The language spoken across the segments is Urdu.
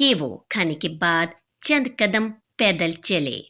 کہ وہ کھانے کے بعد چند قدم پیدل چلے۔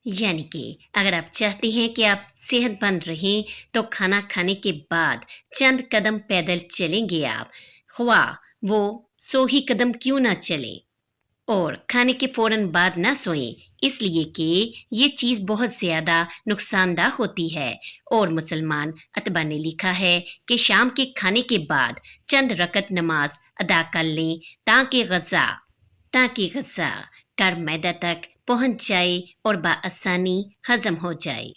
یعنی کہ اگر آپ چاہتے ہیں کہ آپ صحت مند رہیں تو کھانا کھانے کے بعد چند قدم پیدل چلیں گے آپ، خواہ وہ 100 ہی قدم کیوں نہ چلیں، اور کھانے کے فوراً بعد نہ سوئیں، اس لیے کہ یہ چیز بہت زیادہ نقصان دہ ہوتی ہے۔ اور مسلمان اتباع نے لکھا ہے کہ شام کے کھانے کے بعد چند رکعت نماز ادا کر لیں تاکہ غذا کر معدہ تک پہنچ جائے اور بآسانی ہضم ہو جائے،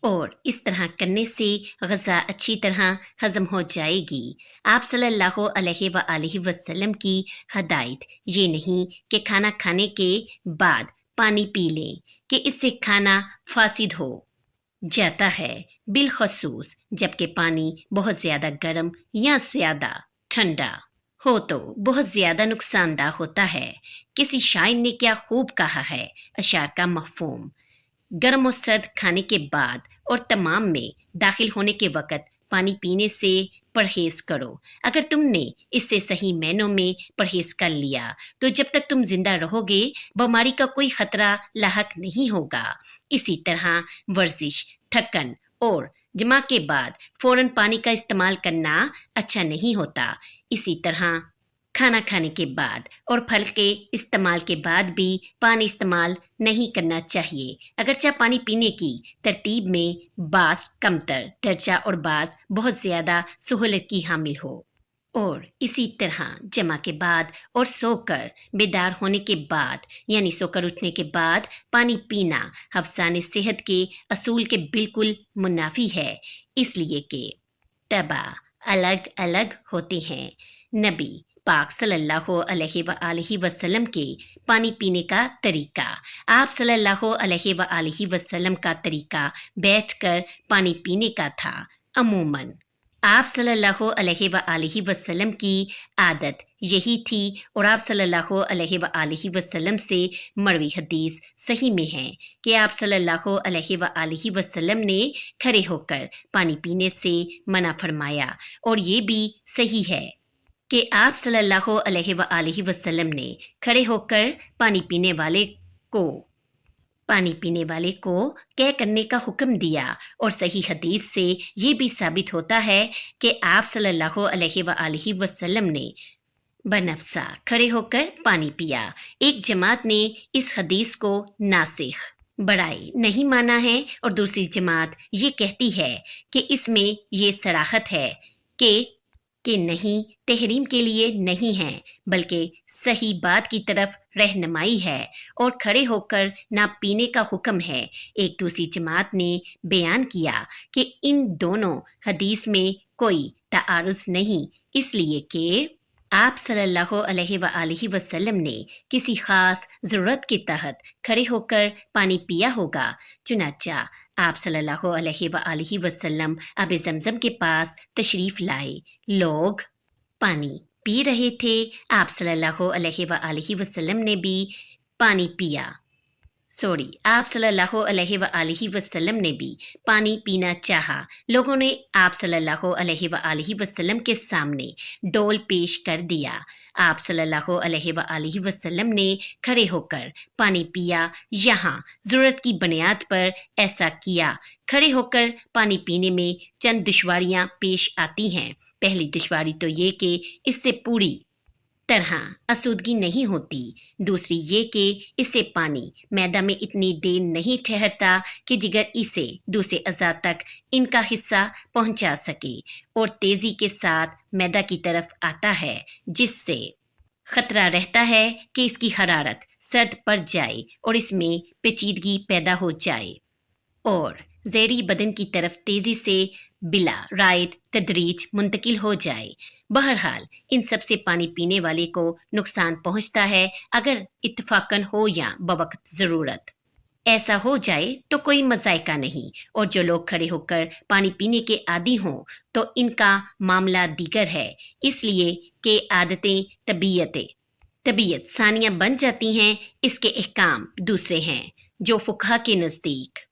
اور اس طرح کرنے سے غذا اچھی طرح ہضم ہو جائے گی۔ آپ صلی اللہ علیہ وآلہ وسلم کی ہدایت یہ نہیں کہ کھانا کھانے کے بعد پانی پی لیں کہ اس سے کھانا فاسد ہو جاتا ہے، بالخصوص جبکہ پانی بہت زیادہ گرم یا زیادہ ٹھنڈا ہو تو بہت زیادہ نقصان دہ ہوتا ہے۔ کسی شاعر نے کیا خوب کہا ہے، اشعار کا مفہوم: گرم و سرد کھانے کے بعد اور تمام میں داخل ہونے کے وقت پانی پینے سے پرہیز کرو۔ اگر تم نے اس سے صحیح معنوں میں پرہیز کر لیا تو جب تک تم زندہ رہو گے بیماری کا کوئی خطرہ لاحق نہیں ہوگا۔ اسی طرح ورزش، تھکن اور جمع کے بعد فوراً پانی کا استعمال کرنا اچھا نہیں ہوتا۔ اسی طرح کھانا کھانے کے بعد اور پھل کے استعمال کے بعد بھی پانی استعمال نہیں کرنا چاہیے، اگرچہ پانی پینے کی ترتیب میں بعض کمتر درجہ اور بعض بہت زیادہ سہولت کی حامل ہو۔ اور اسی طرح جمع کے بعد اور سو کر بیدار ہونے کے بعد، یعنی سو کر اٹھنے کے بعد پانی پینا حفظان صحت کے اصول کے بالکل منافی ہے، اس لیے کہ طبع الگ الگ ہوتے ہیں۔ نبی پاک صلی اللہ علیہ وآلہ وسلم کے پانی پینے کا طریقہ: آپ صلی اللہ علیہ وآلہ وسلم کا طریقہ بیٹھ کر پانی پینے کا تھا۔ عموماً آپ صلی اللہ علیہ وآلہ وسلم کی عادت یہی تھی، اور آپ صلی اللہ علیہ وآلہ وسلم سے مروی حدیث صحیح میں ہے کہ آپ صلی اللہ علیہ وآلہ وسلم نے کھڑے ہو کر پانی پینے سے منع فرمایا، اور یہ بھی صحیح ہے کہ آپ صلی اللہ علیہ وآلہ وسلم نے کھڑے ہو کر پانی پینے والے کو قے کرنے کا حکم دیا، اور صحیح حدیث سے یہ بھی ثابت ہوتا ہے کہ آپ صلی اللہ علیہ وآلہ وسلم نے بنفسا کھڑے ہو کر پانی پیا۔ ایک جماعت نے اس حدیث کو ناسخ برائے نہیں مانا ہے، اور دوسری جماعت یہ کہتی ہے کہ اس میں یہ صراحت ہے کہ نہیں، تحریم کے لیے نہیں ہے، بلکہ صحیح بات کی طرف رہنمائی ہے اور کھڑے ہو کر نہ پینے کا حکم ہے۔ ایک دوسری جماعت نے بیان کیا کہ ان دونوں حدیث میں کوئی تعارض نہیں، اس لیے کہ آپ صلی اللہ علیہ وآلہ وسلم نے کسی خاص ضرورت کے تحت کھڑے ہو کر پانی پیا ہوگا۔ چنانچہ آپ صلی اللہ علیہ وآلہ وسلم آب زمزم کے پاس تشریف لائے، لوگ پانی پی رہے تھے، آپ صلی اللہ علیہ وآلہ وسلم نے بھی پانی پیا۔ آپ صلی اللہ علیہ وآلہ وسلم نے بھی پانی پینا چاہا۔ لوگوں نے آپ صلی اللہ علیہ وآلہ وسلم کے سامنے ڈول پیش کر دیا۔ آپ صلی اللہ علیہ وآلہ وسلم نے کھڑے ہو کر پانی پیا۔ یہاں ضرورت کی بنیاد پر ایسا کیا۔ کھڑے ہو کر پانی پینے میں چند دشواریاں پیش آتی ہیں۔ پہلی دشواری تو یہ کہ اس سے پوری طرح آسودگی نہیں ہوتی، دوسری یہ کہ اس سے پانی معدہ میں اتنی دیر نہیں ٹھہرتا کہ جگر اسے دوسرے اعضاء تک ان کا حصہ پہنچا سکے، اور تیزی کے ساتھ معدہ کی طرف آتا ہے، جس سے خطرہ رہتا ہے کہ اس کی حرارت سرد پڑ جائے اور اس میں پیچیدگی پیدا ہو جائے اور زہری بدن کی طرف تیزی سے بلا رائد تدریج منتقل ہو جائے۔ بہرحال ان سب سے پانی پینے والے کو نقصان پہنچتا ہے، اگر اتفاقاً ہو یا بوقت ضرورت۔ ایسا ہو جائے تو کوئی مذائقہ نہیں، اور جو لوگ کھڑے ہو کر پانی پینے کے عادی ہوں تو ان کا معاملہ دیگر ہے، اس لیے کہ عادتیں طبیعت ثانیہ بن جاتی ہیں، اس کے احکام دوسرے ہیں جو فقہا کے نزدیک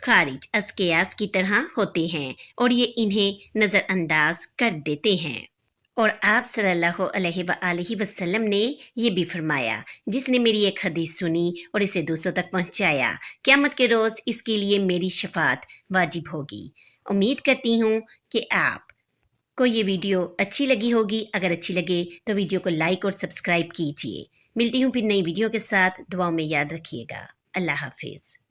خارج از قیاس کی طرح ہوتے ہیں، اور یہ انہیں نظر انداز کر دیتے ہیں۔ اور آپ صلی اللہ علیہ وآلہ وسلم نے یہ بھی فرمایا، جس نے میری ایک حدیث سنی اور اسے دوسروں تک پہنچایا، قیامت کے روز اس کے لیے میری شفاعت واجب ہوگی۔ امید کرتی ہوں کہ آپ کو یہ ویڈیو اچھی لگی ہوگی۔ اگر اچھی لگے تو ویڈیو کو لائک اور سبسکرائب کیجیے۔ ملتی ہوں پھر نئی ویڈیو کے ساتھ، دعاؤں میں یاد رکھیے گا۔ اللہ حافظ۔